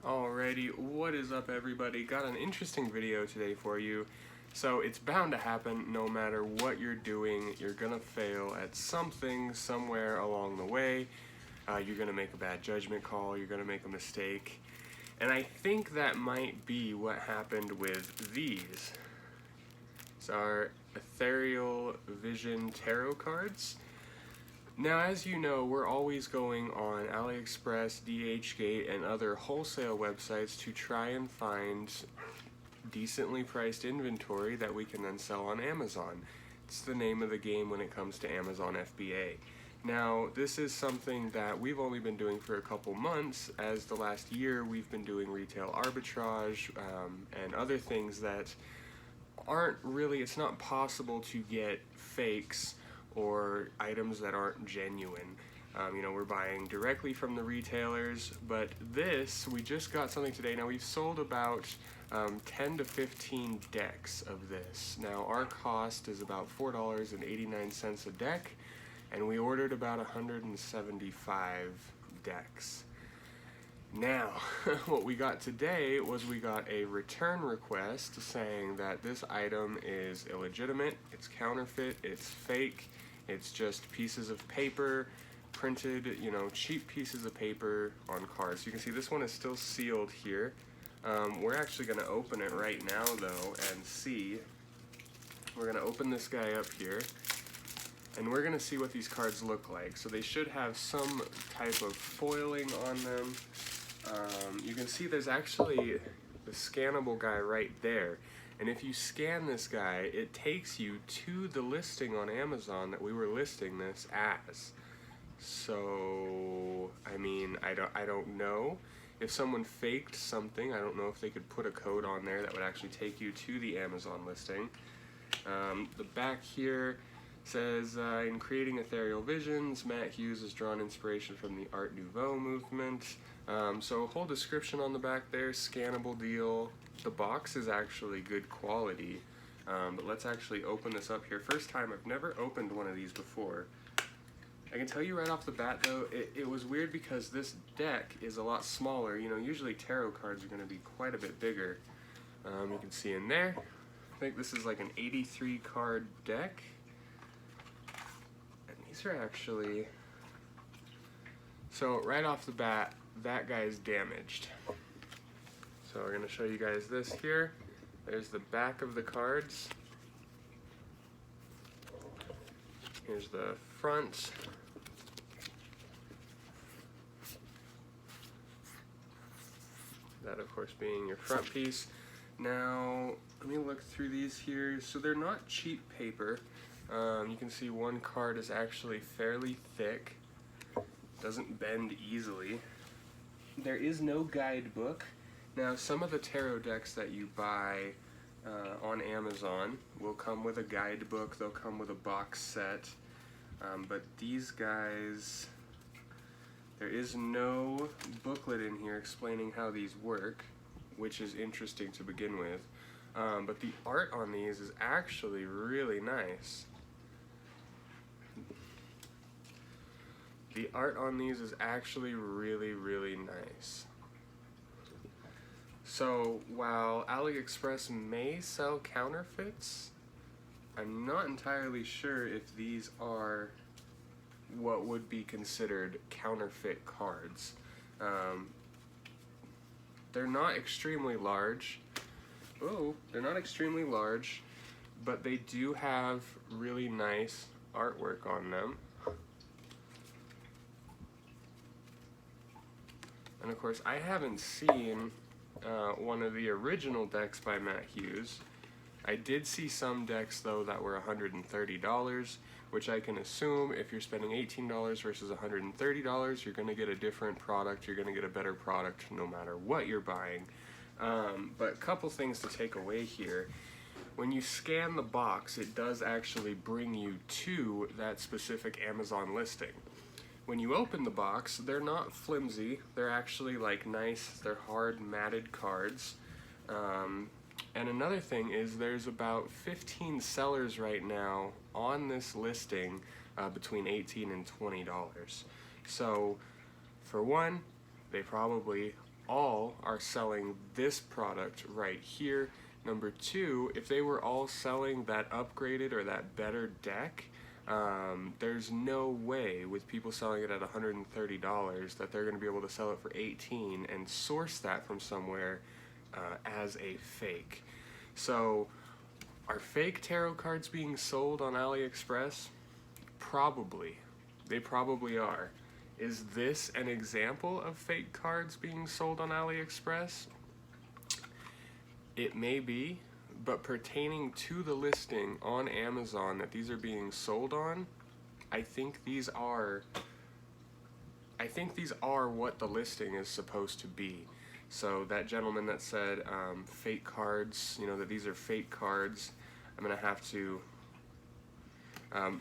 Alrighty, what is up everybody? Got an interesting video today for you. So it's bound to happen no matter what you're doing. You're gonna fail at something somewhere along the way. You're gonna make a bad judgment call, you're gonna make a mistake. And I think that might be what happened with these. It's our Ethereal Vision Tarot cards. Now, as you know, we're always going on Aliexpress, DHgate, and other wholesale websites to try and find decently priced inventory that we can then sell on Amazon. It's the name of the game when it comes to Amazon FBA. Now, this is something that we've only been doing for a couple months, as the last year we've been doing retail arbitrage and other things that aren't really, it's not possible to get fakes or items that aren't genuine. We're buying directly from the retailers, but this, we just got something today. Now, we've sold about 10 to 15 decks of this. Now, our cost is about $4.89 a deck, and we ordered about 175 decks. Now, what we got today was we got a return request saying that this item is illegitimate, it's counterfeit, it's fake, it's just pieces of paper, printed, cheap pieces of paper on cards. You can see this one is still sealed here. We're actually going to open it right now though and see. We're going to open this guy up here and we're going to see what these cards look like. So they should have some type of foiling on them. You can see there's actually the scannable guy right there. And if you scan this guy, it takes you to the listing on Amazon that we were listing this as. So, I don't know if someone faked something. I don't know if they could put a code on there that would actually take you to the Amazon listing. The back here says, in creating ethereal visions, Matt Hughes has drawn inspiration from the Art Nouveau movement. So a whole description on the back there, scannable deal. The box is actually good quality, but let's actually open this up here. First time, I've never opened one of these before. I can tell you right off the bat though, it was weird because this deck is a lot smaller. Usually tarot cards are going to be quite a bit bigger. You can see in there, I think this is like an 83 card deck. And these are actually, so right off the bat, that guy is damaged. So we're going to show you guys this here. There's the back of the cards. Here's the front. That, of course, being your front piece. Now, let me look through these here. So they're not cheap paper. You can see one card is actually fairly thick. Doesn't bend easily. There is no guidebook. Now, some of the tarot decks that you buy on Amazon will come with a guidebook. They'll come with a box set. But these guys, there is no booklet in here explaining how these work, which is interesting to begin with. But the art on these is actually really nice. The art on these is actually really, really nice. So while Aliexpress may sell counterfeits, I'm not entirely sure if these are what would be considered counterfeit cards. They're not extremely large. Oh, they're not extremely large, but they do have really nice artwork on them. And of course, I haven't seen one of the original decks by Matt Hughes. I did see some decks though that were $130, which I can assume if you're spending $18 versus $130, you're going to get a different product, you're going to get a better product no matter what you're buying. But a couple things to take away here. When you scan the box, it does actually bring you to that specific Amazon listing. When you open the box, they're not flimsy, they're actually like nice, they're hard matted cards. And another thing is there's about 15 sellers right now on this listing between $18 and $20. So for one, they probably all are selling this product right here. Number two, if they were all selling that upgraded or that better deck, there's no way with people selling it at $130 that they're going to be able to sell it for $18 and source that from somewhere as a fake. So are fake tarot cards being sold on Aliexpress? Probably. They probably are. Is this an example of fake cards being sold on Aliexpress? It may be, but pertaining to the listing on Amazon that these are being sold on, I think these are what the listing is supposed to be. So that gentleman that said fake cards, you know, that these are fake cards, I'm gonna have to,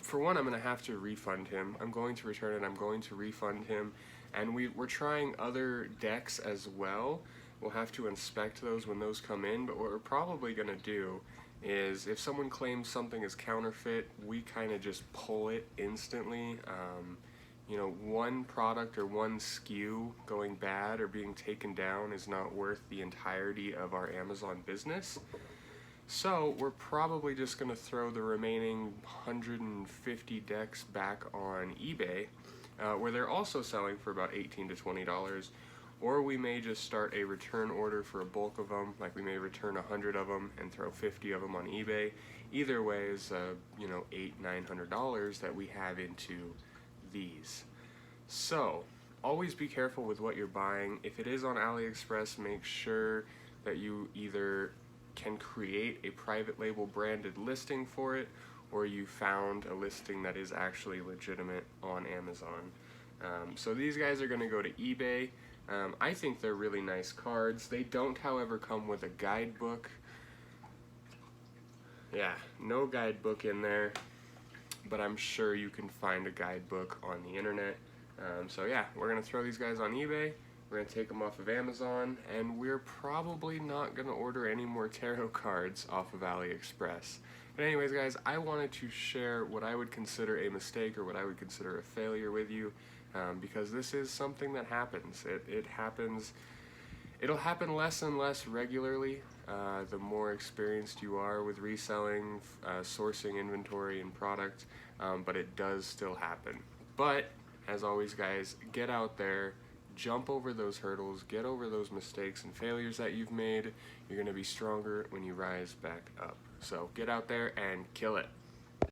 for one, I'm gonna have to refund him. I'm going to return it. I'm going to refund him, and we're trying other decks as well. We'll have to inspect those when those come in, but what we're probably going to do is if someone claims something is counterfeit, we kind of just pull it instantly. You know, one product or one SKU going bad or being taken down is not worth the entirety of our Amazon business. So we're probably just going to throw the remaining 150 decks back on eBay, where they're also selling for about $18 to $20. Or we may just start a return order for a bulk of them, like we may return 100 of them and throw 50 of them on eBay. Either way is, you know, $800-900 that we have into these. So always be careful with what you're buying. If it is on AliExpress, make sure that you either can create a private label branded listing for it, or you found a listing that is actually legitimate on Amazon. So these guys are going to go to eBay. I think they're really nice cards. They don't, however, come with a guidebook. Yeah, no guidebook in there, but I'm sure you can find a guidebook on the internet. So yeah, we're going to throw these guys on eBay. We're going to take them off of Amazon, and we're probably not going to order any more tarot cards off of AliExpress. But anyways, guys, I wanted to share what I would consider a mistake or what I would consider a failure with you. Because this is something that happens. It happens. It'll happen less and less regularly the more experienced you are with reselling, sourcing inventory and product, but it does still happen. But as always, guys, get out there, jump over those hurdles, get over those mistakes and failures that you've made. You're going to be stronger when you rise back up. So get out there and kill it.